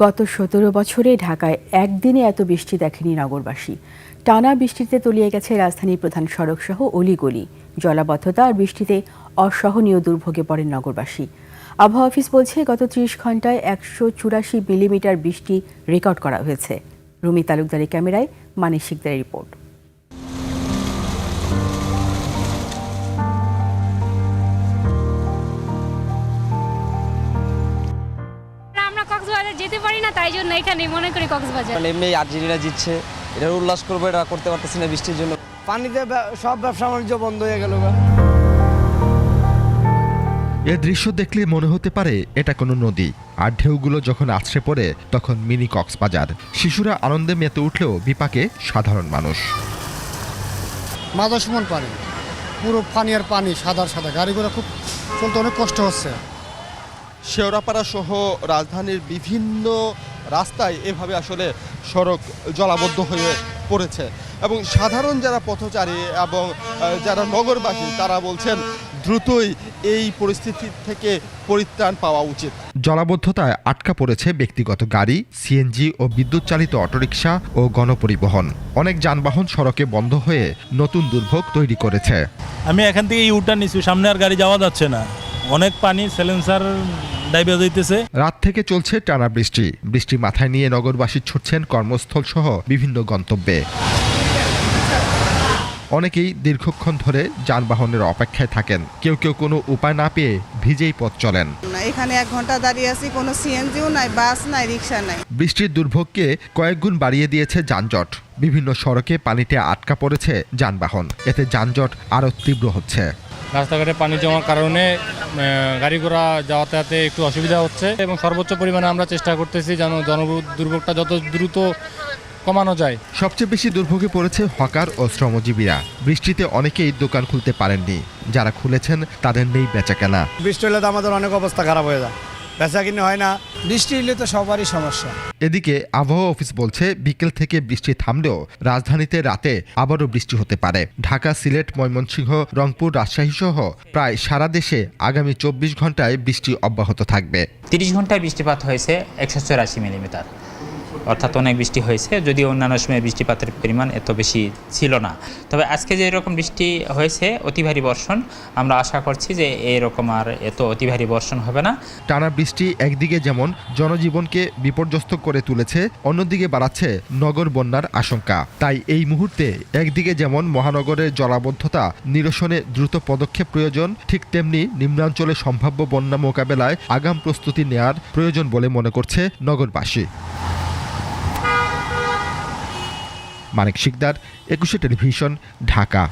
গত ১৭ বছরে ঢাকায় একদিনে এত বৃষ্টি দেখেনি নগরবাসী। টানা বৃষ্টিতে তলিয়ে গেছে রাজধানীর প্রধান সড়কসহ অলিগলি। জলাবদ্ধতা আর বৃষ্টিতে অসহনীয় দুর্ভোগে পড়েন নগরবাসী। আবহাওয়া অফিস বলছে, গত ৩০ ঘন্টায় ১৮৪ মিলিমিটার বৃষ্টি রেকর্ড করা হয়েছে। রুমি তালুকদারের ক্যামেরায় মানিক শিকদারের রিপোর্ট। যেতে পারি না, তাই জন্য এখানে মনে করি কক্সবাজার। এমনি আর্জেন্টিনা জিতছে, এটা উল্লাস করবো, এটা করতে পারতেছি না বৃষ্টির জন্য। পানিতে সব ব্যবসা বাণিজ্য বন্ধ হয়ে গেল। এ দৃশ্য দেখলে মনে হতে পারে এটা কোনো নদী, আর ঢেউগুলো যখন আছড়ে পড়ে তখন মিনি কক্সবাজার। শিশুরা আনন্দে মেতে উঠলেও বিপাকে সাধারণ মানুষ। মাদা সমান পানি, পুরো পানি আর পানি, সাদা সাদা, গাড়িগুলো খুব চলতে অনেক কষ্ট হচ্ছে। শেওড়াপাড়া সহ রাজধানীর বিভিন্ন রাস্তায় এভাবে আসলে সড়ক জলাবদ্ধ হয়ে পড়েছে এবং সাধারণ যারা পথচারী এবং যারা নগরবাসী তারা বলছেন দ্রুতই এই পরিস্থিতি থেকে পরিত্রাণ পাওয়া উচিত। জলাবদ্ধতায় আটকা পড়েছে ব্যক্তিগত গাড়ি, সিএনজি ও বিদ্যুৎ চালিত অটোরিকশা ও গণপরিবহন। অনেক যানবাহন সড়কে বন্ধ হয়ে নতুন দুর্ভোগ তৈরি করেছে। আমি এখান থেকে ইউটার্ন নিচ্ছি, সামনে আর গাড়ি যাওয়া যাচ্ছে না, অনেক পানি, সাইলেন্সার ডাইবে যাইতেছে। রাত থেকে চলছে টানা বৃষ্টি মাথায় নিয়ে নগরবাসী ছুটছেন কর্মস্থল সহ বিভিন্ন গন্তব্যে। অনেকেই দীর্ঘক্ষণ ধরে যানবাহনের অপেক্ষায় থাকেন, কেউ কোনো উপায় না পেয়ে ভিজেই পথ চলেন। এখানে 1 ঘন্টা দাঁড়িয়ে আছি, কোনো সিএনজিও নাই, বাস নাই, রিক্সা নাই। বৃষ্টির দুর্ভোগকে কয়েকগুণ বাড়িয়ে দিয়েছে যানজট। বিভিন্ন সড়কে পানিতে আটকা পড়েছে যানবাহন, এতে যানজট আরও তীব্র হচ্ছে। রাস্তাঘাটে পানি জমার কারণে গাড়ি ঘোড়া যাতায়াতে একটু অসুবিধা হচ্ছে এবং সর্বোচ্চ পরিমাণে আমরা চেষ্টা করতেছি যেন দুর্ভোগটা যত দ্রুত কমানো যায়। সবচেয়ে বেশি দুর্ভোগে পড়েছে হকার ও শ্রমজীবীরা। বৃষ্টিতে অনেকেই দোকান খুলতে পারেননি, যারা খুলেছেন তাদের নেই বেচাকেনা। বৃষ্টি হলে তো আমাদের অনেক অবস্থা খারাপ হয়ে যায়, বেচা কিনে হয় না। বৃষ্টি হলে তো সবারই সমস্যা। এদিকে আবহাওয়া অফিস বলছে, বিকেল থেকে বৃষ্টি থামলেও রাজধানীতে রাতে আবারও বৃষ্টি হতে পারে। ঢাকা, সিলেট, ময়মনসিংহ, রংপুর, রাজশাহী সহ প্রায় সারা দেশে আগামী 24 ঘন্টায় বৃষ্টি অব্যাহত থাকবে। 30 ঘন্টায় বৃষ্টিপাত হয়েছে 184 মিলিমিটার, অর্থাৎ অনেক বৃষ্টি হয়েছে, যদিও অন্যান্য সময় বৃষ্টিপাতের পরিমাণ এত বেশি ছিল না। তবে আজকে যে এরকম বৃষ্টি হয়েছে, অতি ভারী বর্ষণ, আমরা আশা করছি যে এরকম আর এত অতি ভারী বর্ষণ হবে না। টানা বৃষ্টি একদিকে যেমন জনজীবনকে বিপর্যস্ত করে তুলেছে, অন্যদিকে বাড়াচ্ছে নগর বন্যার আশঙ্কা। তাই এই মুহূর্তে একদিকে যেমন মহানগরের জলাবদ্ধতা নিরসনে দ্রুত পদক্ষেপ প্রয়োজন, ঠিক তেমনি নিম্নাঞ্চলে সম্ভাব্য বন্যা মোকাবেলায় আগাম প্রস্তুতি নেয়ার প্রয়োজন বলে মনে করছে নগরবাসী। মানিক শিকদার, 21 টেলিভিশন, ঢাকা।